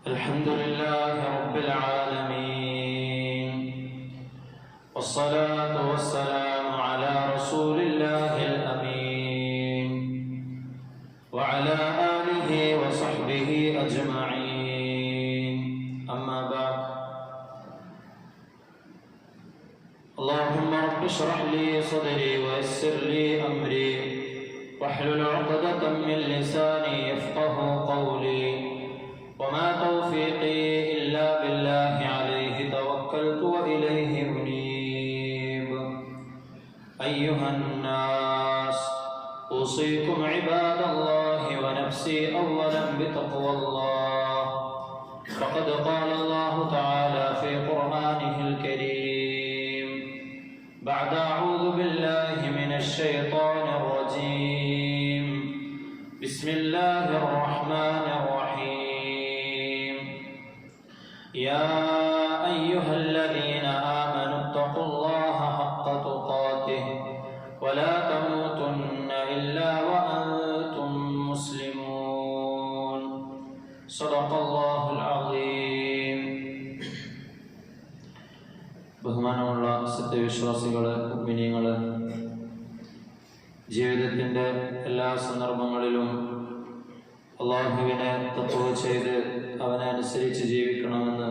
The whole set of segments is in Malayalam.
الحمد لله رب العالمين، والصلاة والسلام على رسول الله الأمين وعلى آله وصحبه أجمعين. أما بعد، اللهم رب اشرح لي صدري ويسر لي أمري واحلل عقدة من لساني يفقه قولي، وما توفيقي إلا بالله عليه توكلت وإليه أنيب. أيها الناس، أوصيكم عباد الله ونفسي أولا بتقوى الله، فقد قال الله تعالى في قرآنه الكريم بعد أعوذ بالله من الشيطان الرجيم، بسم الله الرحمن الرحيم. يا أيها الذين آمنوا اتقوا الله حق تقاته ولا تموتن إلا وأنتم مسلمون. صدق الله العظيم. ബഹുമാനമുള്ള സത്യവിശ്വാസികളെ, മുഅ്മിനീങ്ങളെ, ജീവിതത്തിൻ്റെ എല്ലാ സന്ദർഭങ്ങളിലും അള്ളാഹുവിനെ തഖ്വ ചെയ്ത് അവനെ അനുസരിച്ച് ജീവിക്കണമെന്ന്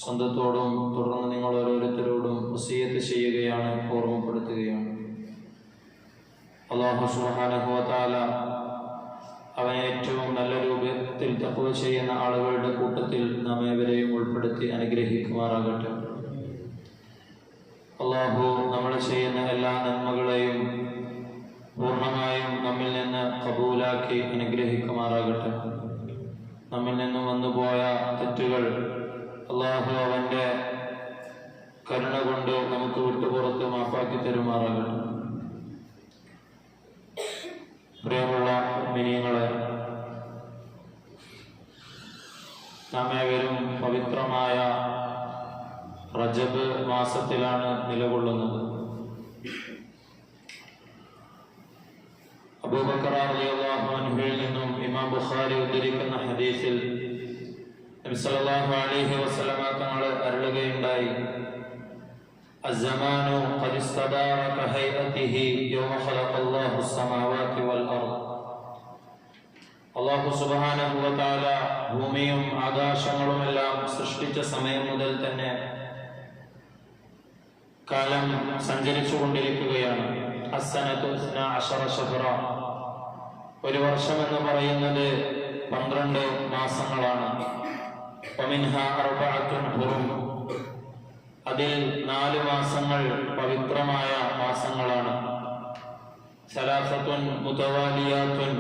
സ്വന്തത്തോടും തുടർന്ന് നിങ്ങൾ ഓരോരുത്തരോടും വസിയത്ത് ചെയ്യുകയാണ്, ഓർമ്മപ്പെടുത്തുകയാണ്. അല്ലാഹു സുബ്ഹാനഹു വ തആല അവനെ ഏറ്റവും നല്ല രൂപത്തിൽ തഖ്വ ചെയ്യുന്ന ആളുകളുടെ കൂട്ടത്തിൽ നാം ഏവരെയും ഉൾപ്പെടുത്തി അനുഗ്രഹിക്കുമാറാകട്ടെ. അല്ലാഹു നമ്മൾ ചെയ്യുന്ന എല്ലാ നന്മകളെയും പൂർണ്ണമായും നമ്മിൽ നിന്ന് കബൂലാക്കി അനുഗ്രഹിക്കുമാറാകട്ടെ. നമ്മിൽ നിന്നും വന്നുപോയ തെറ്റുകൾ അല്ലാഹു അവൻ്റെ കരുണ കൊണ്ട് നമുക്ക് വിട്ടുപുറത്ത് മാപ്പാക്കി തരുമാറാകട്ടെ. പ്രിയമുള്ള മുഅ്മിനീങ്ങളെ, നാം ഏവരും പവിത്രമായ റജബ് മാസത്തിലാണ് നിലകൊള്ളുന്നത്. അബൂബക്കർ റളിയല്ലാഹു അൻഹുവിൽ നിന്നും ഇമാം ബുഖാരി ഉദ്ധരിക്കുന്ന ഹദീസിൽ നബി സല്ലല്ലാഹു അലൈഹി വസല്ലമ തങ്ങൾ അരുളുകയുണ്ടായി, അസ്സമാനു ഖദ് ഇസ്തദാറ കഹൈഅതിഹി യൗമ ഖലഖല്ലാഹു അസ്സമാവാതി വൽ അർദ്. അല്ലാഹു സുബ്ഹാനഹു വ തആല ഭൂമിയും ആകാശങ്ങളുമെല്ലാം സൃഷ്ടിച്ച സമയം മുതൽ തന്നെ കാലം സഞ്ചരിച്ചു കൊണ്ടിരിക്കുകയാണ്. അസ്സനതു 12 ശഹ്റ, ഒരു വർഷം എന്ന് പറയുന്നത് 12 മാസങ്ങളാണ്. വമിൻഹാ അർബഅത്തുൻ ഹുറും, അതിൽ 4 മാസങ്ങൾ പവിത്രമായ മാസങ്ങളാണ്. സലാസത്തുൻ മുതവാലിയാത്തുൻ,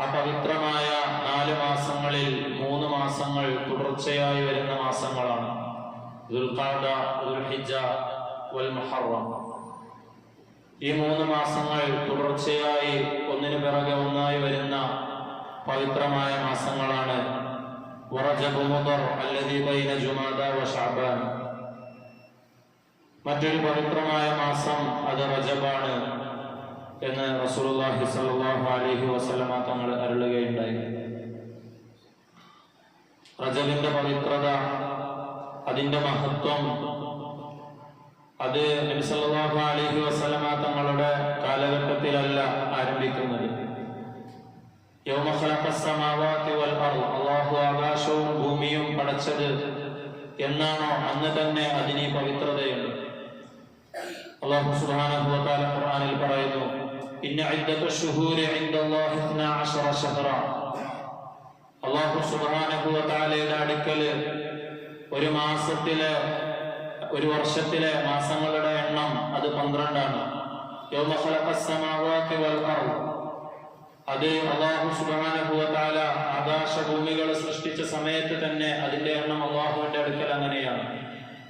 ആ പവിത്രമായ 4 മാസങ്ങളിൽ 3 മാസങ്ങൾ തുടർച്ചയായി വരുന്ന മാസങ്ങളാണ്. ദുൽഖഅദ, ദുൽഹിജ്ജ വൽ മുഹറം. ഈ 3 മാസങ്ങൾ തുടർച്ചയായി ഒന്നിനു പിറകെ ഒന്നായി വരുന്ന പവിത്രമായ മാസങ്ങളാണ്. വറജബ് മുദർ അല്ലദീ ബൈന ജുമാദ വ ശഅബാൻ, മറ്റൊരു പവിത്രമായ മാസം അത് റജബാണ് എന്ന് റസൂലുള്ളാഹി സ്വല്ലല്ലാഹു അലൈഹി വസല്ലമ തങ്ങൾ അരുളുകയുണ്ടായി. റജബിന്റെ പവിത്രത, അതിന്റെ മഹത്വം, അത് നബി സല്ലല്ലാഹു അലൈഹി വസല്ലമ തങ്ങളുടെ കാലഘട്ടത്തിലല്ല ആരംഭിക്കുന്നത്. യൗമ ഖലഖസ് സമാവാതി വൽ അർദ്, അല്ലാഹു ആകാശവും ഭൂമിയും പടച്ചത് എന്നാണോ അന്ന് തന്നെ അതിന് പവിത്രതയുണ്ട്. അല്ലാഹു സുബ്ഹാനഹു വ തആല ഖുർആനിൽ പറയുന്നു, ഇന്ന ഇദ്ദത്തുശ് ശുഹൂരി ഇൻദല്ലാഹി 12 ശഹ്റ. അല്ലാഹു സുബ്ഹാനഹു വ തആലയുടെ അടുക്കൽ ഒരു മാസത്തിലെ, ഒരു വർഷത്തിലെ മാസങ്ങളുടെ എണ്ണം അത് 12 ആണ്. യൗമ ഖലഖസ് സമാവാതി വൽ അർദ്, അത് അല്ലാഹു സുബ്ഹാനഹു വ തആല ആകാശഭൂമികൾ സൃഷ്ടിച്ച സമയത്ത് തന്നെ അതിന്റെ എണ്ണം അല്ലാഹുവിന്റെ അടുക്കൽ അങ്ങനെയാണ്.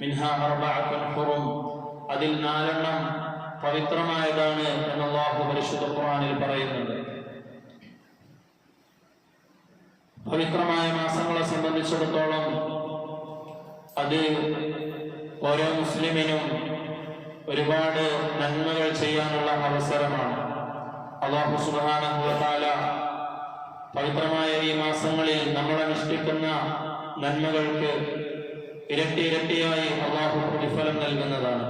മിൻഹാ അർബഅത്തുൻ ഹുറും, അതിൽ 4 പവിത്രമായതാണ് എന്ന് അല്ലാഹു പരിശുദ്ധ ഖുർആനിൽ പറയുന്നുണ്ട്. പവിത്രമായ മാസങ്ങളെ സംബന്ധിച്ചിടത്തോളം അത് ഓരോ മുസ്ലിമിനും ഒരുപാട് നന്മകൾ ചെയ്യാനുള്ള അവസരമാണ്. അല്ലാഹു സുബ്ഹാനഹു വ തആല പവിത്രമായ ഈ മാസങ്ങളിൽ നമ്മൾ അനുഷ്ഠിക്കുന്ന നന്മകൾക്ക് ഇരട്ടി ഇരട്ടിയായി അള്ളാഹു പ്രതിഫലം നൽകുന്നതാണ്.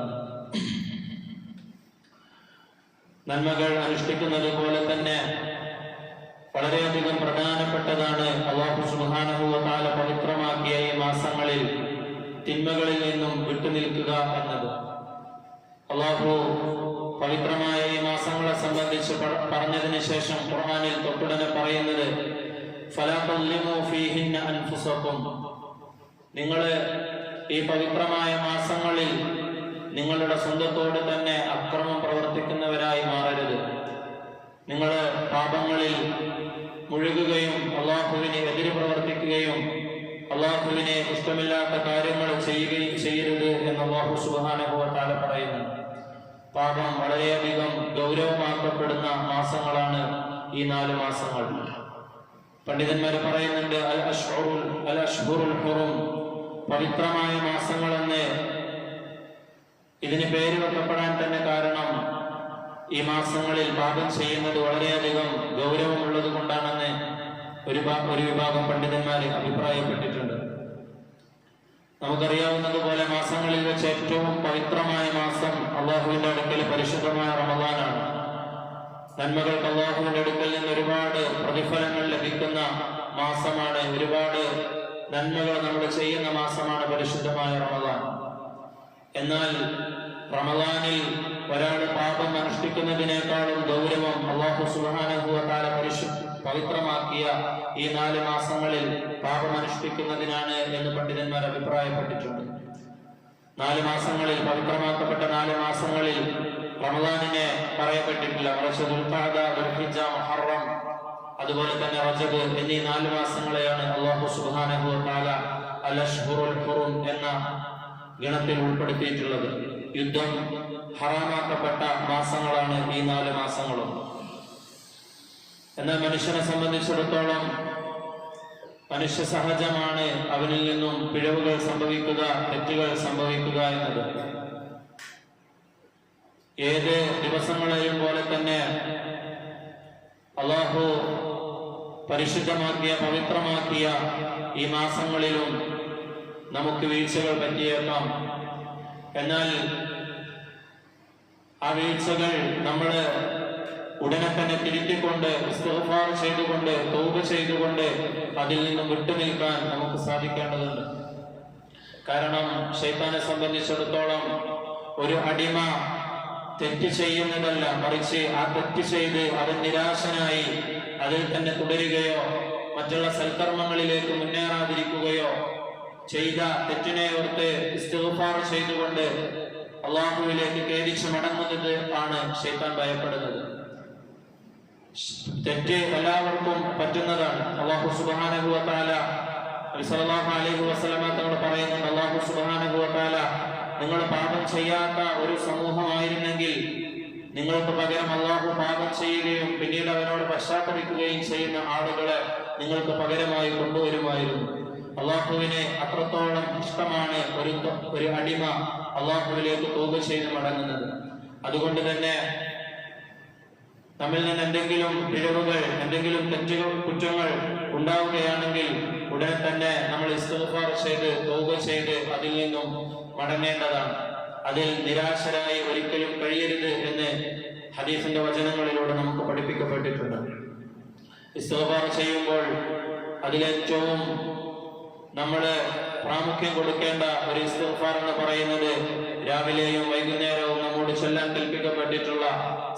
നന്മകൾ അനുഷ്ഠിക്കുന്നത് പോലെ തന്നെ വളരെയധികം പ്രധാനപ്പെട്ടതാണ് അല്ലാഹു സുബ്ഹാനഹു വ തആല പവിത്രമാക്കിയ ഈ മാസങ്ങളിൽ തിന്മകളിൽ നിന്നും വിട്ടുനിൽക്കുക എന്നത്. അല്ലാഹു പവിത്രമായ ഈ മാസങ്ങളെ സംബന്ധിച്ച് പറഞ്ഞതിന് ശേഷം ഖുർആനിൽ തൊട്ടുടനെ പറയുന്നത് ഫലാ തളിമു ഫീഹിന്ന അൻഫുസകും, നിങ്ങൾ ഈ പവിത്രമായ മാസങ്ങളിൽ നിങ്ങളുടെ സ്വന്തത്തോട് തന്നെ അക്രമം പ്രവർത്തിക്കുന്നവരായി മാറരുത്. നിങ്ങൾ പാപങ്ങളിൽ മുഴുകുകയും അള്ളാഹുവിനെ എതിര് പ്രവർത്തിക്കുകയും അള്ളാഹുവിനെ ഇഷ്ടമില്ലാത്ത കാര്യങ്ങൾ ചെയ്യുകയും ചെയ്യരുത് എന്ന് അല്ലാഹു സുബ്ഹാനഹു വ തആല പറയുന്നു. പാപം വളരെയധികം ഗൗരവമാക്കപ്പെടുന്ന മാസങ്ങളാണ് ഈ 4 മാസങ്ങൾ. പണ്ഡിതന്മാർ പറയുന്നുണ്ട് അൽ അഷ്ഹുറുൽ ഹുറും, പവിത്രമായ മാസങ്ങളെന്ന് ഇതിന് പേര് വെക്കപ്പെടാൻ തന്നെ കാരണം ഈ മാസങ്ങളിൽ പാപം ചെയ്യുന്നത് വളരെയധികം ഗൗരവമുള്ളത് കൊണ്ടാണെന്ന് ഒരു വിഭാഗം പണ്ഡിതന്മാർ അഭിപ്രായപ്പെട്ടിട്ടുണ്ട്. നമുക്കറിയാവുന്നതുപോലെ മാസങ്ങളിൽ വെച്ച് ഏറ്റവും പവിത്രമായ മാസം അള്ളാഹുവിന്റെ അടുക്കൽ പരിശുദ്ധമായ റമദാനാണ്. നന്മകൾക്ക് അള്ളാഹുവിന്റെ അടുക്കൽ നിന്ന് ഒരുപാട് പ്രതിഫലങ്ങൾ ലഭിക്കുന്ന മാസമാണ്. ഒരുപാട് നന്മകൾ നമ്മൾ ചെയ്യുന്ന മാസമാണ് പരിശുദ്ധമായ റമദാൻ. എന്നാൽ റമദാനിൽ ഒരാൾ പാപം അനുഷ്ഠിക്കുന്നതിനേക്കാളും ഗൗരവം അല്ലാഹു സുബ്ഹാനഹു വ തആല പവിത്രമാക്കിയ ഈ 4 മാസങ്ങളിൽ പാപം അനുഷ്ഠിക്കുന്നതിനാണ് എന്ന് പണ്ഡിതന്മാർ അഭിപ്രായപ്പെട്ടിട്ടുണ്ട്. 4 മാസങ്ങളിൽ, പവിത്രമാക്കപ്പെട്ട 4 മാസങ്ങളിൽ റമദാനിനെ പറയപ്പെട്ടിട്ടില്ല. മറിച്ച് ദുൽഖഅദ, ദുൽഹിജ്ജ, മുഹറം, അതുപോലെ തന്നെ റജബ് എന്നീ 4 മാസങ്ങളെയാണ് അല്ലാഹു സുബ്ഹാനഹു വ തആല അൽ അഷ്ഹുറുൽ ഹുറും എന്ന ഗണത്തിൽ ഉൾപ്പെടുത്തിയിട്ടുള്ളത്. യുദ്ധം ഹറാമാക്കപ്പെട്ട മാസങ്ങളാണ് ഈ 4 മാസങ്ങളും. എന്നാൽ മനുഷ്യനെ സംബന്ധിച്ചിടത്തോളം മനുഷ്യ സഹജമാണ് അവനിൽ നിന്നും പിഴവുകൾ സംഭവിക്കുക, തെറ്റുകൾ സംഭവിക്കുക എന്നത്. ഏത് ദിവസങ്ങളെയും പോലെ തന്നെ അല്ലാഹു പരിശുദ്ധമാക്കിയ, പവിത്രമാക്കിയ ഈ മാസങ്ങളിലും നമുക്ക് വീഴ്ചകൾ പറ്റിയേക്കാം. എന്നാൽ ആ വീഴ്ചകൾ നമ്മൾ ഉടനെ തന്നെ തിരുത്തിക്കൊണ്ട്, ഇസ്തിഗ്ഫാർ ചെയ്തുകൊണ്ട്, തൗബ ചെയ്തുകൊണ്ട് അതിൽ നിന്നും വിട്ടുനിൽക്കാൻ നമുക്ക് സാധിക്കേണ്ടതുണ്ട്. കാരണം ശൈത്താനെ സംബന്ധിച്ചിടത്തോളം ഒരു അടിമ തെറ്റ് ചെയ്യുന്നതല്ല, മറിച്ച് ആ തെറ്റ് ചെയ്ത് അവൻ നിരാശനായി അതിൽ തന്നെ തുടരുകയോ മറ്റുള്ള സൽക്കർമ്മങ്ങളിലേക്ക് മുന്നേറാതിരിക്കുകയോ ചെയ്ത തെറ്റിനെ ഓർത്ത് ഇസ്തിഗ്ഫാർ ചെയ്തുകൊണ്ട് അള്ളാഹുവിലേക്ക് ഖേദിച്ച് മടങ്ങുന്നത് ആണ് ശൈത്താൻ ഭയപ്പെടുന്നത്. തെറ്റ് എല്ലാവർക്കും പറ്റുന്നതാണ്. അല്ലാഹു സുബ്ഹാനഹു വ തആല നബി സല്ലല്ലാഹു അലൈഹി വസല്ലമ തങ്ങൾ പറയുന്നുണ്ട്, അല്ലാഹു സുബ്ഹാനഹു വ തആല നിങ്ങൾ പാപം ചെയ്യാത്ത ഒരു സമൂഹമായിരുന്നെങ്കിൽ നിങ്ങൾക്ക് പകരം അല്ലാഹു പാപം ചെയ്യുകയും പിന്നീട് അവനോട് പശ്ചാത്തപിക്കുകയും ചെയ്യുന്ന ആളുകളെ നിങ്ങൾക്ക് പകരമായി കൊണ്ടുവരുമായിരുന്നു. അള്ളാഹുവിനെ അത്രത്തോളം ഇഷ്ടമാണ് ഒരു അടിമ അള്ളാഹുവിലേക്ക് തൗബ ചെയ്ത് മടങ്ങുന്നത്. അതുകൊണ്ട് തന്നെ നമ്മിൽ നിന്ന് എന്തെങ്കിലും പിഴവുകൾ, എന്തെങ്കിലും കുറ്റങ്ങൾ ഉണ്ടാവുകയാണെങ്കിൽ ഉടനെ തന്നെ നമ്മൾ ഇസ്തിഗ്ഫാർ ചെയ്ത് തൗബ ചെയ്ത് അതിൽ നിന്നും മടങ്ങേണ്ടതാണ്. അതിൽ നിരാശരായി ഒരിക്കലും കഴിയരുത് എന്ന് ഹദീസിന്റെ വചനങ്ങളിലൂടെ നമുക്ക് പഠിപ്പിക്കപ്പെട്ടിട്ടുണ്ട്. ഇസ്തിഗ്ഫാർ ചെയ്യുമ്പോൾ അതിലേറ്റവും നമ്മൾ പ്രാമുഖ്യം കൊടുക്കേണ്ട ഒരു ഇസ്തിഗ്ഫാർ എന്ന് പറയുന്നത് രാവിലെയും വൈകുന്നേരവും നമ്മോട് ചൊല്ലാൻ കൽപ്പിക്കപ്പെട്ടിട്ടുള്ള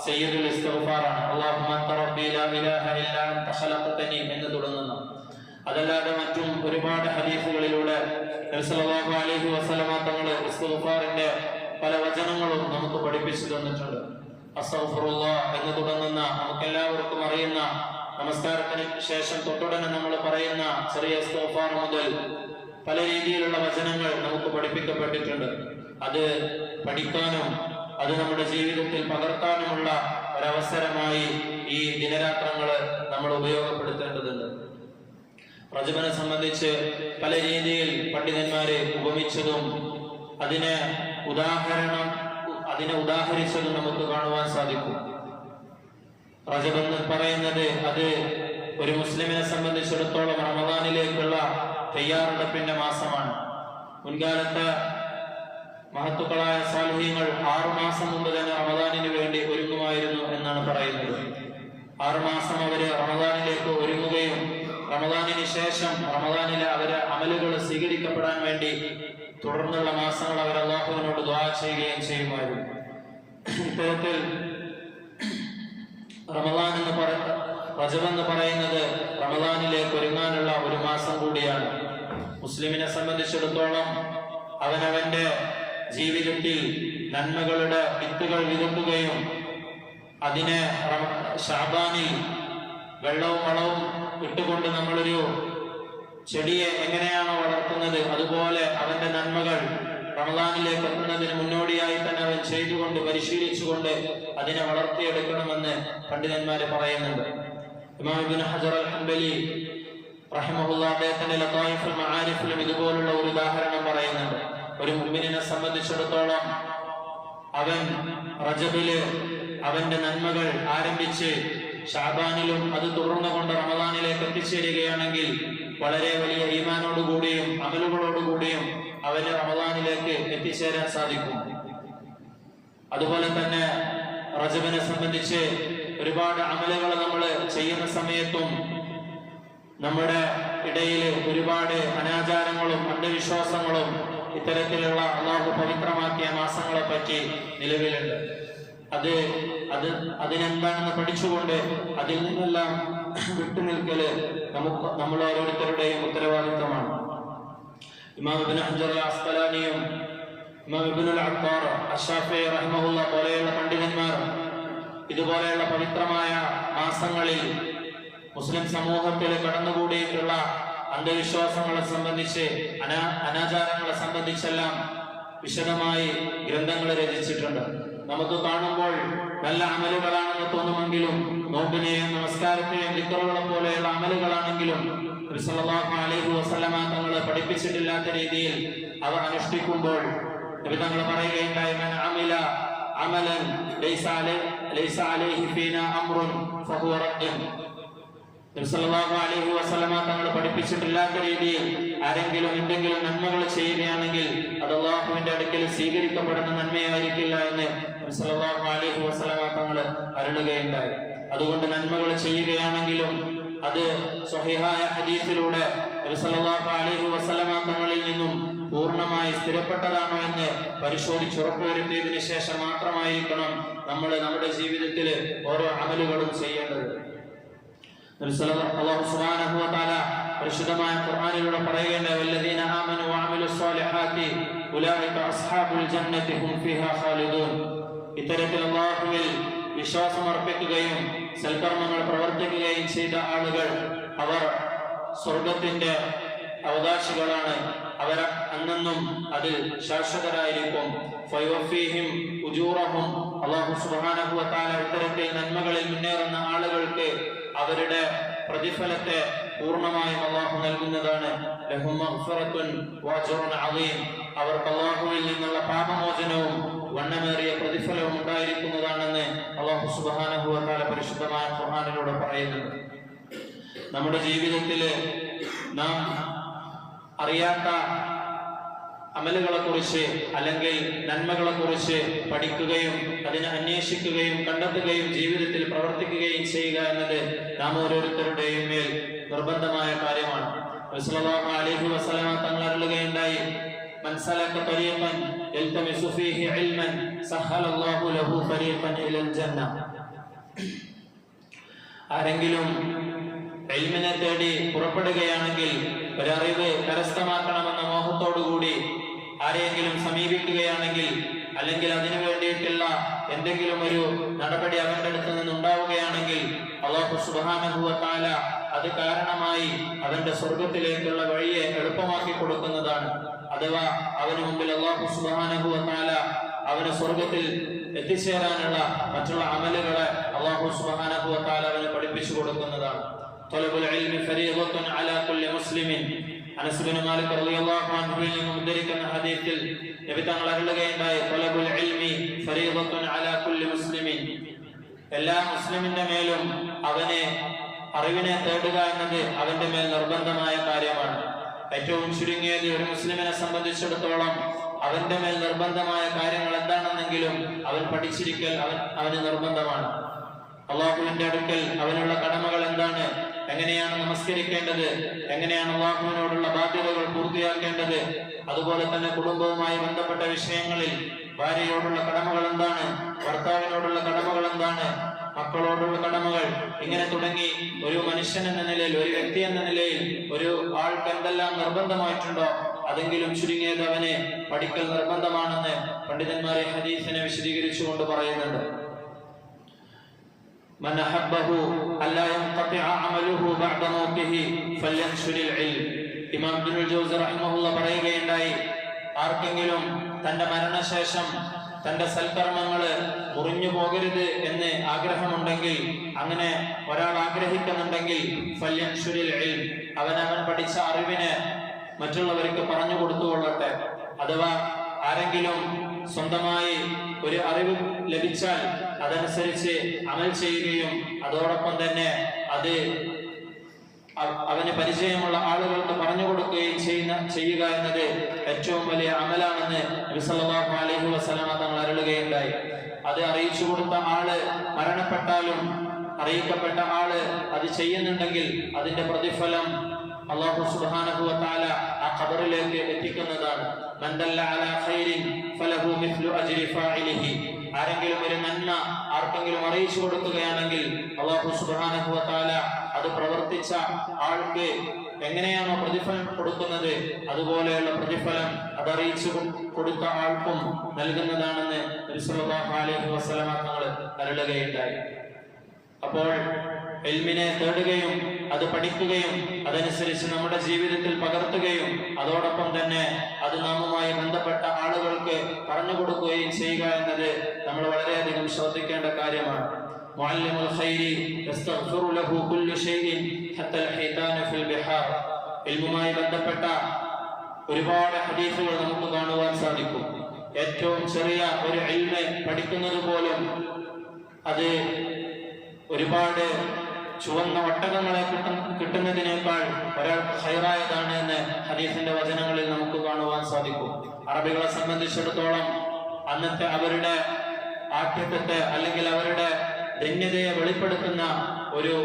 സയ്യിദുൽ ഇസ്തിഗ്ഫാറാണ്. അല്ലാഹുമ്മ അൻത റബ്ബി ലാ ഇലാഹ ഇല്ലാ അൻത ഖലഖതനി എന്ന് തുടങ്ങുന്ന. അതല്ലാതെ മറ്റും ഒരുപാട് ഹദീസുകളിലൂടെ നബി സല്ലല്ലാഹു അലൈഹി വസല്ലമ തങ്ങൾ ഇസ്തിഗ്ഫാറിന്റെ പല വചനങ്ങളും നമുക്ക് പഠിപ്പിച്ചു തന്നിട്ടുണ്ട്. അസ്തഗ്ഫിറുല്ലാഹ് എന്ന് തുടങ്ങുന്ന, നമുക്കെല്ലാവർക്കും അറിയുന്ന, നമസ്കാരത്തിന് ശേഷം തൊട്ടുടനെ നമ്മൾ പറയുന്ന ചെറിയ ഇസ്തിഗ്ഫാർ മുതൽ പല രീതിയിലുള്ള വചനങ്ങൾ നമുക്ക് പഠിപ്പിക്കപ്പെട്ടിട്ടുണ്ട്. അത് പഠിക്കാനും അത് നമ്മുടെ ജീവിതത്തിൽ പകർത്താനുമുള്ള ഒരവസരമായി ഈ ദിനരാത്രങ്ങള് നമ്മൾ ഉപയോഗപ്പെടുത്തേണ്ടതുണ്ട്. റജബിനെ സംബന്ധിച്ച് പല രീതിയിൽ പണ്ഡിതന്മാരെ ഉപമിച്ചതും അതിനെ ഉദാഹരിച്ചതും നമുക്ക് കാണുവാൻ സാധിക്കും. റജബ് എന്ന് പറയുന്നത് അത് ഒരു മുസ്ലിമിനെ സംബന്ധിച്ചിടത്തോളം റമദാനിലേക്കുള്ള തയ്യാറെടുപ്പിന്റെ മാസമാണ്. മുൻകാലത്ത് മഹത്തുക്കളായ സാലിഹീങ്ങൾ 6 മാസം മുമ്പ് തന്നെ റമദാനിന് വേണ്ടി ഒരുങ്ങുമായിരുന്നു എന്നാണ് പറയുന്നത്. 6 മാസം അവര് റമദാനിലേക്ക് ഒരുങ്ങുകയും റമദാനിന് ശേഷം റമദാനിലെ അവരെ അമലുകൾ സ്വീകരിക്കപ്പെടാൻ വേണ്ടി തുടർന്നുള്ള മാസങ്ങൾ അവർ അല്ലാഹുവിനോട് ദുആ ചെയ്യുകയും ചെയ്യുമായിരുന്നു. ഇത്തരത്തിൽ റജബ് എന്ന് പറയുന്നത് റമദാനിലേക്ക് ഒരുങ്ങാനുള്ള ഒരു മാസം കൂടിയാണ്. മുസ്ലിമിനെ സംബന്ധിച്ചിടത്തോളം അവനവന്റെ ജീവിതത്തിൽ നന്മകളുടെ വിത്തുകൾ വിതക്കുകയും അതിനെ ശഅബാനിൽ വെള്ളവും വളവും ഇട്ടുകൊണ്ട് നമ്മളൊരു ചെടിയെ എങ്ങനെയാണോ വളർത്തുന്നത് അതുപോലെ അവന്റെ നന്മകൾ റമദാനിലേക്ക് എത്തുന്നതിന് മുന്നോടിയായി തന്നെ അവൻ ചെയ്തുകൊണ്ട് പരിശീലിച്ചുകൊണ്ട് അതിനെ വളർത്തിയെടുക്കണമെന്ന് പണ്ഡിതന്മാര് പറയുന്നുണ്ട്. ഇമാം ഇബ്നു ഹജർ അൽ ഹംബലി റഹിമഹുല്ലാഹ് അദ്ദേഹത്തിന്റെ ലതായിഫുൽ മആരിഫിലും ഇതുപോലുള്ള ഒരു ഉദാഹരണം പറയുന്നുണ്ട്. ഒരു മുഅ്മിനിനെ സംബന്ധിച്ചിടത്തോളം അവൻ റജബില് അവന്റെ നന്മകൾ ആരംഭിച്ച് ശഅബാനിലും അത് തുടർന്നുകൊണ്ട് റമദാനിലേക്ക് എത്തിച്ചേരുകയാണെങ്കിൽ വളരെ വലിയ ഈമാനോടുകൂടിയും അമലുകളോടുകൂടിയും അവന് റമദാനിലേക്ക് എത്തിച്ചേരാൻ സാധിക്കും. അതുപോലെ തന്നെ റജബിനെ സംബന്ധിച്ച് ഒരുപാട് അമലുകൾ നമ്മൾ ചെയ്യുന്ന സമയത്തും നമ്മുടെ ഇടയിൽ ഒരുപാട് അനാചാരങ്ങളും അന്ധവിശ്വാസങ്ങളും ഇത്തരത്തിലുള്ള അല്ലാഹു പവിത്രമാക്കിയ മാസങ്ങളെ പറ്റി നിലവിലുണ്ട്. അതിനെന്താണെന്ന് പഠിച്ചുകൊണ്ട് അതിൽ നിന്നെല്ലാം വിട്ടുനിൽക്കല് നമ്മൾ ഓരോരുത്തരുടെയും ഉത്തരവാദിത്തമാണ്. ഇമാം ഇബ്നു ഹജർ അസ്ഖലാനിയും ഇമാം ഇബ്നുൽ അത്താർ അശ്ശാഫിഈ റഹിമഹുല്ലാഹ് പോലെയുള്ള പണ്ഡിതന്മാർ ഇതുപോലെയുള്ള പവിത്രമായ മാസങ്ങളിൽ മുസ്ലിം സമൂഹത്തിൽ കടന്നുകൂടിയിട്ടുള്ള അന്ധവിശ്വാസങ്ങളെ സംബന്ധിച്ച് അനാചാരങ്ങളെ സംബന്ധിച്ചെല്ലാം വിശദമായി ഗ്രന്ഥങ്ങൾ രചിച്ചിട്ടുണ്ട്. നമുക്ക് കാണുമ്പോൾ നല്ല അമലുകളാണെന്ന് തോന്നുമെങ്കിലും നോമ്പിനെയും നമസ്കാരത്തെയും ദിക്റുകളെ പോലെയുള്ള അമലുകളാണെങ്കിലും നബി സല്ലല്ലാഹു അലൈഹി വസല്ലമ തങ്ങൾ പഠിപ്പിച്ചിട്ടില്ലാത്ത രീതിയിൽ അവ അനുഷ്ഠിക്കുമ്പോൾ നബി തങ്ങൾ പറയുകയുണ്ടായി, മൻ അമില അമലൻ ലൈസ അലൈഹി ഫീനാ അംറുൻ ഫഹുവ റദ്ദുൻ. നബി സല്ലല്ലാഹു അലൈഹി വസല്ലമ തങ്ങൾ പഠിപ്പിച്ചിട്ടില്ലാത്ത രീതിയിൽ ആരെങ്കിലും എന്തെങ്കിലും നന്മകൾ ചെയ്യുകയാണെങ്കിൽ അത് അല്ലാഹുവിന്റെ അടുക്കൽ സ്വീകരിക്കപ്പെടുന്ന നന്മയായിരിക്കില്ല എന്ന് നബി സല്ലല്ലാഹു അലൈഹി വസല്ലമ തങ്ങൾ അരുളുകയുണ്ടായി. അതുകൊണ്ട് നന്മകൾ ചെയ്യുകയാണെങ്കിലും അത് സ്വഹീഹായ ഹദീസിലൂടെ നബി സല്ലല്ലാഹു അലൈഹി വസല്ലമ തങ്ങളിൽ നിന്നും പൂർണ്ണമായി സ്ഥിരപ്പെട്ടതാണോ എന്ന് പരിശോധിച്ച് ഉറപ്പുവരുത്തിയതിനു ശേഷം മാത്രമായിരിക്കണം നമ്മൾ നമ്മുടെ ജീവിതത്തിൽ ഓരോ അമലുകളും ചെയ്യേണ്ടത്. അല്ലാഹു സുബ്ഹാനഹു വ തആല പരിശുദ്ധമായ ഖുർആനിലൂടെ പറയുകയുണ്ടായി, വല്ലദീന ആമനു വഅമിലുസ് സ്വാലിഹാത്തി ഉലൈക അസ്ഹാബുൽ ജന്നത്തി ഹും ഫീഹാ ഖാലിദൂൻ. ഇത്തരത്തിൽ അല്ലാഹുവിൽ വിശ്വാസം അർപ്പിക്കുകയും സൽക്കർമ്മങ്ങൾ പ്രവർത്തിക്കുകയും ചെയ്ത ആളുകൾ അവർ സ്വർഗത്തിന്റെ അവകാശികളാണ്. അവർ അന്നെന്നും അതിൽ ശാശ്വതരായിരിക്കും. ഫയവഫീഹിം ഉജൂറഹും. അല്ലാഹു സുബ്ഹാനഹു വ തആല ഇത്തരത്തിൽ നന്മകളിൽ മുന്നേറുന്ന ആളുകൾക്ക് അവരുടെ പ്രതിഫലത്തെ പൂർണ്ണമായും അല്ലാഹു നൽകുന്നതാണ്. ലഹും മഗ്ഫിറത്തുൻ വഅജ്റുൻ അളീം. അവർക്ക് അല്ലാഹുവിൽ നിന്നുള്ള പാപമോചനവും വണ്ണമേറിയ പ്രതിഫലവും ഉണ്ടായിരിക്കുന്നതാണെന്ന് അല്ലാഹു സുബ്ഹാനഹു വ തആല പരിശുദ്ധമായ ഖുർആനിലൂടെ പറയുന്നുണ്ട്. നമ്മുടെ ജീവിതത്തിൽ നാം അറിയാത്ത അമലുകളെ കുറിച്ച് അല്ലെങ്കിൽ നന്മകളെ കുറിച്ച് പഠിക്കുകയും അതിനെ അന്വേഷിക്കുകയും കണ്ടെത്തുകയും ജീവിതത്തിൽ പ്രവർത്തിക്കുകയും ചെയ്യുക എന്നത് നാം ഓരോരുത്തരുടെയും മേൽ നിർബന്ധമായ കാര്യമാണ്. റസൂലുള്ളാഹി അലൈഹി വസല്ലമ തങ്ങൾ അരുളുകയുണ്ടായി, മൻ സലക തരീഖൻ യൽതമിസു ഫീഹി ഇൽമൻ സഹലല്ലാഹു ലഹു തരീഖൻ ഇലൽ ജന്ന. ആരെങ്കിലും ഇൽമിനെ തേടി പുറപ്പെടുകയാണെങ്കിൽ, ഒരറിവ് കരസ്ഥമാക്കണമെന്ന മോഹത്തോടുകൂടി ആരെയെങ്കിലും സമീപിക്കുകയാണെങ്കിൽ, അല്ലെങ്കിൽ അതിനു വേണ്ടിയിട്ടുള്ള എന്തെങ്കിലും ഒരു നടപടി അവന്റെ അടുത്ത് നിന്നുണ്ടാവുകയാണെങ്കിൽ അല്ലാഹു സുബ്ഹാനഹു വ തആല അത് കാരണമായി അവന്റെ സ്വർഗത്തിലേക്കുള്ള വഴിയെ എളുപ്പമാക്കി കൊടുക്കുന്നതാണ്. അഥവാ അവന് മുമ്പിൽ അല്ലാഹു സുബ്ഹാനഹു വ തആല അവന് സ്വർഗത്തിൽ എത്തിച്ചേരാനുള്ള മറ്റുള്ള അമലുകളെ അല്ലാഹു സുബ്ഹാനഹു വ തആല അവന് പഠിപ്പിച്ചു കൊടുക്കുന്നതാണ്. തലബുൽ ഇൽമി ഫരീദത്തുൻ അലാ കുല്ലി മുസ്ലിമിൻ. അനസ് ഇബ്നു മാലിക് റളിയല്ലാഹു അൻഹുവിൽ നിന്നും ഉദ്ധരിക്കുന്ന ഹദീസിൽ നബി തങ്ങൾ അരുളുകയുണ്ടായി, തലബുൽ ഇൽമി ഫരീദത്തുൻ അലാ കുല്ലി മുസ്ലിമിൻ. എല്ലാ മുസ്ലിമിന്റെ മേലും അവന് അറിവിനെ തേടുക എന്നത് അവന്റെ മേൽ നിർബന്ധമായ കാര്യമാണ്. ഏറ്റവും ചുരുങ്ങിയത് ഒരു മുസ്ലിമിനെ സംബന്ധിച്ചിടത്തോളം അവന്റെ മേൽ നിർബന്ധമായ കാര്യങ്ങൾ എന്താണെന്നെങ്കിലും അവൻ പഠിച്ചിരിക്കൽ അവന് നിർബന്ധമാണ്. അള്ളാഹുവിന്റെ അടുക്കൽ അവനുള്ള കടമകൾ എന്താണ്, എങ്ങനെയാണ് നമസ്കരിക്കേണ്ടത്, എങ്ങനെയാണ് അള്ളാഹുവിനോടുള്ള ബാധ്യതകൾ പൂർത്തിയാക്കേണ്ടത്, അതുപോലെ തന്നെ കുടുംബവുമായി ബന്ധപ്പെട്ട വിഷയങ്ങളിൽ ഭാര്യയോടുള്ള കടമകൾ എന്താണ്, ഭർത്താവിനോടുള്ള കടമകൾ എന്താണ്, മക്കളോടുള്ള കടമകൾ, ഇങ്ങനെ തുടങ്ങി ഒരു മനുഷ്യൻ എന്ന നിലയിൽ, ഒരു വ്യക്തി എന്ന നിലയിൽ ഒരു ആൾക്ക് എന്തെല്ലാം നിർബന്ധമായിട്ടുണ്ടോ അതെങ്കിലും ചുരുങ്ങിയത് അവനെ പഠിക്കൽ നിർബന്ധമാണെന്ന് പണ്ഡിതന്മാരെ ഹദീസിനെ വിശദീകരിച്ചുകൊണ്ട് പറയുന്നുണ്ട്. من أحبه ألا ينقطع عمله بعد موته فلينشر العلم. ഇമാം ഇബ്നുൽ ജൗസി റഹിമഹുല്ലാ പറയുകയുണ്ടായി, ആർക്കെങ്കിലും തന്റെ മരണശേഷം തന്റെ സൽക്കർമ്മങ്ങള് മുറിഞ്ഞു പോകരുത് എന്ന് ആഗ്രഹമുണ്ടെങ്കിൽ, അങ്ങനെ ഒരാൾ ആഗ്രഹിക്കുന്നുണ്ടെങ്കിൽ ഫല്യൻഷുരിൽ ഇൽം, അവൻ പഠിച്ച അറിവിനെ മറ്റുള്ളവർക്ക് പറഞ്ഞു കൊടുത്തുകൊള്ളട്ടെ. അഥവാ ആരെങ്കിലും സ്വന്തമായി ഒരു അറിവ് ലഭിച്ചാൽ അതനുസരിച്ച് അമൽ ചെയ്യുകയും അതോടൊപ്പം തന്നെ അത് അവന് പരിചയമുള്ള ആളുകൾക്ക് പറഞ്ഞു കൊടുക്കുകയും ചെയ്യുക എന്നത് ഏറ്റവും വലിയ അമലാണെന്ന് നബി സല്ലല്ലാഹു അലൈഹി വസല്ലമ തങ്ങൾ അരുളുകയുണ്ടായി. അത് അറിയിച്ചു കൊടുത്ത ആള് മരണപ്പെട്ടാലും അറിയിക്കപ്പെട്ട ആള് അത് ചെയ്യുന്നുണ്ടെങ്കിൽ അതിന്റെ പ്രതിഫലം അല്ലാഹു സുബ്ഹാനഹു വ തആല ആ ഖബറിലേക്ക് എത്തിക്കുന്നതാണ്. മൻ ദല്ല അലാ ഖൈരിൻ ഫലഹു മിസ്ലു അജ്രി ഫാഇലിഹി. ആരെങ്കിലും ഒരു നന്മ ആർക്കെങ്കിലും അറിയിച്ചു കൊടുക്കുകയാണെങ്കിൽ അല്ലാഹു സുബ്ഹാനഹു വ തആല അത് പ്രവർത്തിച്ച ആൾക്ക് എങ്ങനെയാണോ പ്രതിഫലം കൊടുക്കുന്നത് അതുപോലെയുള്ള പ്രതിഫലം അത് അറിയിച്ചു കൊടുത്ത ആൾക്കും നൽകുന്നതാണെന്ന് നബി സല്ലല്ലാഹു അലൈഹി വസല്ലമ തങ്ങൾ അരുളുകയുണ്ടായി. അപ്പോൾ ഇൽമിനെ തേടുകയും അത് പഠിക്കുകയും അതനുസരിച്ച് നമ്മുടെ ജീവിതത്തിൽ പകർത്തുകയും അതോടൊപ്പം തന്നെ അത് നാമുമായി ബന്ധപ്പെട്ട ആളുകൾക്ക് പറഞ്ഞു കൊടുക്കുകയും ചെയ്യുക എന്നത് നമ്മൾ വളരെയധികം ശ്രദ്ധിക്കേണ്ട കാര്യമാണ്. മുഅല്ലിമുൽ ഖൈരി യസ്തഗ്ഫിറു ലഹു കുല്ലു ഷൈഇൻ ഹത്തൽ ഹൈതാന ഫിൽ ബിഹാർ. ഇൽമുമായി ബന്ധപ്പെട്ട ഒരുപാട് ഹദീസുകൾ നമുക്ക് കാണുവാൻ സാധിക്കും. ഏറ്റവും ചെറിയ ഒരു ഇൽമ് പഠിക്കുന്നത് പോലും അത് ഒരുപാട് ചുവന്ന ഒട്ടകങ്ങളെ കിട്ടുന്നതിനേക്കാൾ ഒരാൾക്ക് ഖൈറായതാണ് എന്ന് ഹദീസിന്റെ വചനങ്ങളിൽ നമുക്ക് കാണുവാൻ സാധിക്കും. അറബികളെ സംബന്ധിച്ചിടത്തോളം അന്നത്തെ അവരുടെ ആഠ്യത്വത്തെ അല്ലെങ്കിൽ അവരുടെ ധന്യതയെ വെളിപ്പെടുത്തുന്ന ഒരു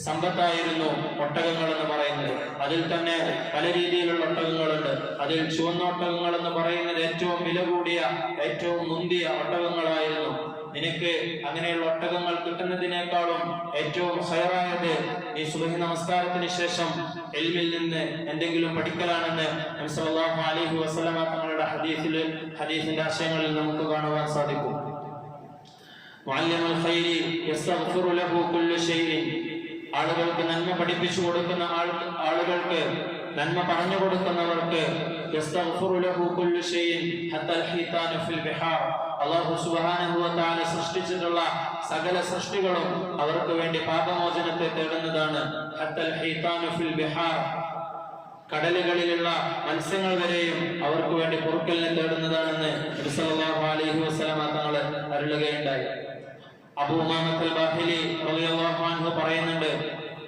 സമ്പത്തായിരുന്നു ഒട്ടകങ്ങൾ എന്ന് പറയുന്നത്. അതിൽ തന്നെ പല രീതിയിലുള്ള ഒട്ടകങ്ങളുണ്ട്. അതിൽ ചുവന്ന ഒട്ടകങ്ങൾ എന്ന് പറയുന്നത് ഏറ്റവും വില കൂടിയ, ഏറ്റവും മുന്തിയ ഒട്ടകങ്ങളായിരുന്നു. നിനക്ക് അങ്ങനെയുള്ള ഒട്ടകങ്ങൾ കിട്ടുന്നതിനേക്കാളും ഏറ്റവും ഖൈറായത് ഈ സുബ്ഹി നമസ്കാരത്തിന് ശേഷം ഇൽമിൽ നിന്ന് എന്തെങ്കിലും പഠിക്കലാണെന്ന് നബി സല്ലല്ലാഹു അലൈഹി വസല്ലമ തങ്ങളുടെ ഹദീസിന്റെ ആശയങ്ങളിൽ നമുക്ക് കാണുവാൻ സാധിക്കും. മുഅല്ലിമുൽ ഖൈരി യസ്തഗ്ഫിറു ലഹു കുല്ലു ഷൈഇൻ. ആളുകൾക്ക് നന്മ പഠിപ്പിച്ചു കൊടുക്കുന്ന ആളുകൾക്ക്, നന്മ പറഞ്ഞു കൊടുക്കുന്നവർക്ക് യസ്തഗ്ഫിറു ലഹു കുല്ലു ഷൈഇൻ ഹത്തൽ ഹീതാന ഫിൽ ബിഹാർ. അല്ലാഹു സുബ്ഹാനഹു വ തആല സൃഷ്ടിച്ചിട്ടുള്ള സകല സൃഷ്ടികളും അവർക്ക് വേണ്ടി പാപമോചനത്തെ തേടുന്നതാണ്. ഹത്തൽ ഹീതാന ഫിൽ ബിഹാർ. കടലുകളിലുള്ള മത്സ്യങ്ങൾ വരെയും അവർക്ക് വേണ്ടി പൊറുക്കലിനെ തേടുന്നതാണെന്ന് നബി സല്ലല്ലാഹു അലൈഹി വസല്ലമ തങ്ങൾ അരുളുകയുണ്ടായി. അബൂ ഉമാമത്തുൽ ബാഹിലി റളിയല്ലാഹു അൻഹു പറയുന്നുണ്ട്,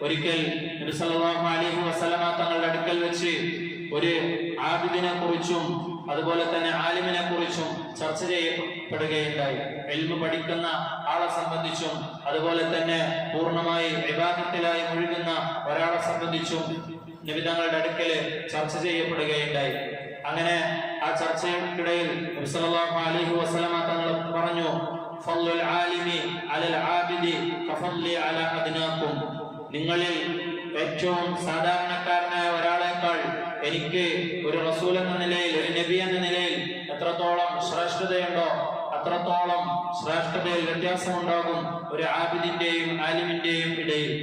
ഒരിക്കൽ നബി സല്ലല്ലാഹു അലൈഹി വസല്ലമ തങ്ങളുടെ അടുക്കൽ വെച്ച് ഒരു ആബിദിനെ കുറിച്ചും അതുപോലെ തന്നെ ആലിമിനെ കുറിച്ചും ചർച്ച ചെയ്യപ്പെടുകയുണ്ടായി. ഇൽമു പഠിക്കുന്ന ആളെ സംബന്ധിച്ചും അതുപോലെ തന്നെ പൂർണ്ണമായി ഇബാദത്തിലായി മുഴുകുന്ന ഒരാളെ സംബന്ധിച്ചും നബി തങ്ങളുടെ അടുക്കല് ചർച്ച ചെയ്യപ്പെടുകയുണ്ടായി. അങ്ങനെ ആ ചർച്ചയ്ക്കിടയിൽ നബി സല്ലല്ലാഹു അലൈഹി വസല്ലമ തങ്ങൾ പറഞ്ഞു, ഫളലുൽ ആലിമി അലൽ ആബിദി കഫളി അലാ അദ്നാകും. നിങ്ങളിൽ ഏറ്റവും സാധാരണക്കാരനായ ഒരാളെക്കാൾ എനിക്ക് ഒരു റസൂൽ എന്ന നിലയിൽ, ഒരു നബി എന്ന നിലയിൽ എത്രത്തോളം ശ്രേഷ്ഠതയുണ്ടോ അത്രത്തോളം ശ്രേഷ്ഠതയിൽ വ്യത്യാസമുണ്ടാകും ഒരു ആബിദിന്റെയും ആലിമിന്റെയും ഇടയിൽ.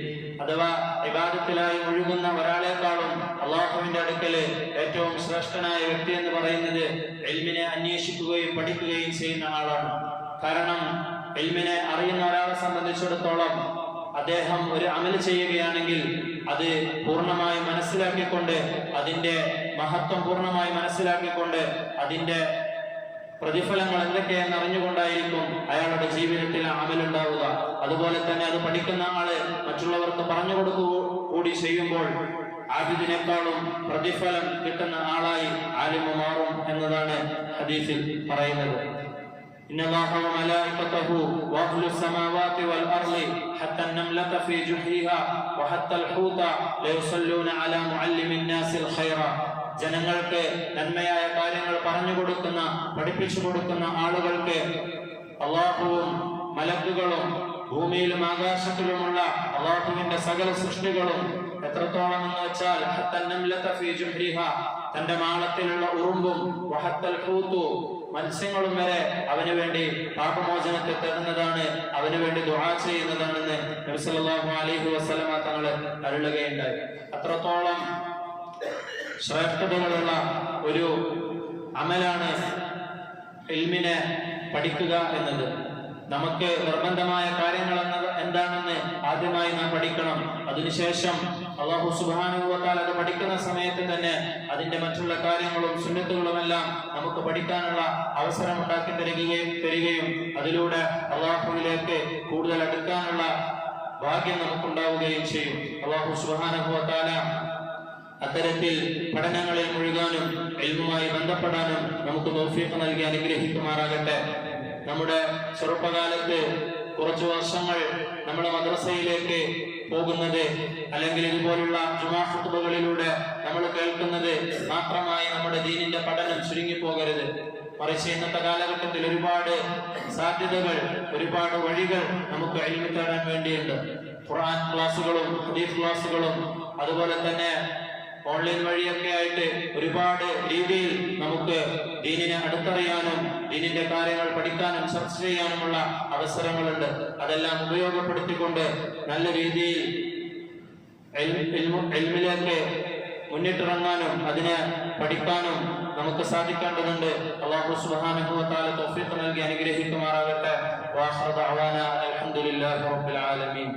അഥവാ ഇബാദത്തിലായി മുഴുകുന്ന ഒരാളെക്കാളും അള്ളാഹുവിന്റെ അടുക്കല് ഏറ്റവും ശ്രേഷ്ഠനായ വ്യക്തി എന്ന് പറയുന്നത് ഇൽമിനെ അന്വേഷിക്കുകയും പഠിക്കുകയും ചെയ്യുന്ന ആളാണ്. കാരണം ഇൽമിനെ അറിയുന്ന ഒരാളെ സംബന്ധിച്ചിടത്തോളം അദ്ദേഹം ഒരു അമൽ ചെയ്യുകയാണെങ്കിൽ അത് പൂർണ്ണമായി മനസ്സിലാക്കിക്കൊണ്ട്, അതിന്റെ മഹത്വം പൂർണ്ണമായി മനസ്സിലാക്കിക്കൊണ്ട്, അതിന്റെ പ്രതിഫലങ്ങൾ എന്തൊക്കെയെന്ന് അറിഞ്ഞുകൊണ്ടായിരിക്കും അയാളുടെ ജീവിതത്തിൽ അമലുണ്ടാവുക. അതുപോലെ തന്നെ അത് പഠിക്കുന്ന ആള് മറ്റുള്ളവർക്ക് പറഞ്ഞു കൊടുക്കുക കൂടി ചെയ്യുമ്പോൾ ആബിദിനേക്കാളും പ്രതിഫലം കിട്ടുന്ന ആളായി ആലിമു മാറും എന്നതാണ് ഹദീസിൽ പറയുന്നത്. ഇന്നല്ലാഹ വമലായികതഹു വഅഹ്ലു സ്സമാവാതി വൽ അർളി ഹത്ത അൻ-നംലത ഫീ ജുഹ്രിഹാ വഹത്ത അൽ-ഹൂത ലയുസല്ലൂന അലാ മുഅല്ലിമിൻ നാസിൽ ഖൈറ. ജനങ്ങൾക്ക് നന്മയായ കാര്യങ്ങൾ പറഞ്ഞു കൊടുക്കുന്ന, പഠിപ്പിച്ചു കൊടുക്കുന്ന ആളുകൾക്ക് അല്ലാഹുവും മലക്കുകളും ഭൂമിയിലും ആകാശത്തിലുമുള്ള അല്ലാഹുവിന്റെ സകല സൃഷ്ടികളും എത്രത്തോളം എന്ന് വെച്ചാൽ തന്റെ മാളത്തിലുള്ള ഉറുമ്പും മത്സ്യങ്ങളും വരെ അവന് വേണ്ടി പാപമോചനത്തെ തരുന്നതാണ്, അവന് വേണ്ടി ദുആ ചെയ്യുന്നതാണെന്ന് നബി സല്ലല്ലാഹു അലൈഹി വസല്ലമ തങ്ങൾ അരുളുകയുണ്ടായി. അത്രത്തോളം ശ്രേഷ്ഠതകളുള്ള ഒരു അമലാണ് ഇൽമിനെ പഠിക്കുക എന്നത്. നമുക്ക് നിർബന്ധമായ കാര്യങ്ങൾ എന്താണെന്ന് ആദ്യമായി നാം പഠിക്കണം. അതിനുശേഷം അല്ലാഹു സുബ്ഹാനഹു വ തആല അത് പഠിക്കുന്ന സമയത്ത് തന്നെ അതിന്റെ മറ്റുള്ള കാര്യങ്ങളും സുന്നത്തുകളുമെല്ലാം നമുക്ക് പഠിക്കാനുള്ള അവസരം ഉണ്ടാക്കി തരികയും അതിലൂടെ അല്ലാഹുവിലേക്ക് കൂടുതൽ അടുക്കാനുള്ള ഭാഗ്യം നമുക്കുണ്ടാവുകയും ചെയ്യും. അല്ലാഹു സുബ്ഹാനഹു വ തആല അത്തരത്തിൽ പഠനങ്ങളിൽ മുഴുകാനും ഇൽമുമായി ബന്ധപ്പെടാനും നമുക്ക് തൗഫീഖ് നൽകി അനുഗ്രഹിക്കുമാറാകട്ടെ. നമ്മുടെ ചെറുപ്പകാലത്ത് കുറച്ചു വർഷങ്ങൾ നമ്മുടെ മദ്രസയിലേക്ക് പോകുന്നത് അല്ലെങ്കിൽ ഇതുപോലുള്ള ജുമാ ഖുത്ബകളിലൂടെ നമ്മൾ കേൾക്കുന്നത് മാത്രമായി നമ്മുടെ ദീനിന്റെ പഠനം ചുരുങ്ങിപ്പോകരുത്. മറിച്ച് ഇന്നത്തെ കാലഘട്ടത്തിൽ ഒരുപാട് സാധ്യതകൾ, ഒരുപാട് വഴികൾ നമുക്ക് ഇൽമു തേടാൻ വേണ്ടിയുണ്ട്. ഖുർആൻ ക്ലാസുകളും ഹദീസ് ക്ലാസുകളും അതുപോലെ തന്നെ ഓൺലൈൻ വഴിയൊക്കെ ആയിട്ട് ഒരുപാട് രീതിയിൽ നമുക്ക് ദീനിനെ അടുത്തറിയാനും ദീനിന്റെ കാര്യങ്ങൾ പഠിക്കാനും ചർച്ച ചെയ്യാനുമുള്ള അവസരങ്ങളുണ്ട്. അതെല്ലാം ഉപയോഗപ്പെടുത്തിക്കൊണ്ട് നല്ല രീതിയിൽ ഇൽമിലേക്ക് മുന്നിട്ടിറങ്ങാനും അതിനെ പഠിക്കാനും നമുക്ക് സാധിക്കേണ്ടതുണ്ട്. അല്ലാഹു സുബ്ഹാനഹു വ തആല തൗഫീഖ് നൽകി അനുഗ്രഹിക്കുമാറാകട്ടെ. വആഖിറു ദഅവാനാ അൽഹംദുലില്ലാഹി റബ്ബിൽ ആലമീൻ.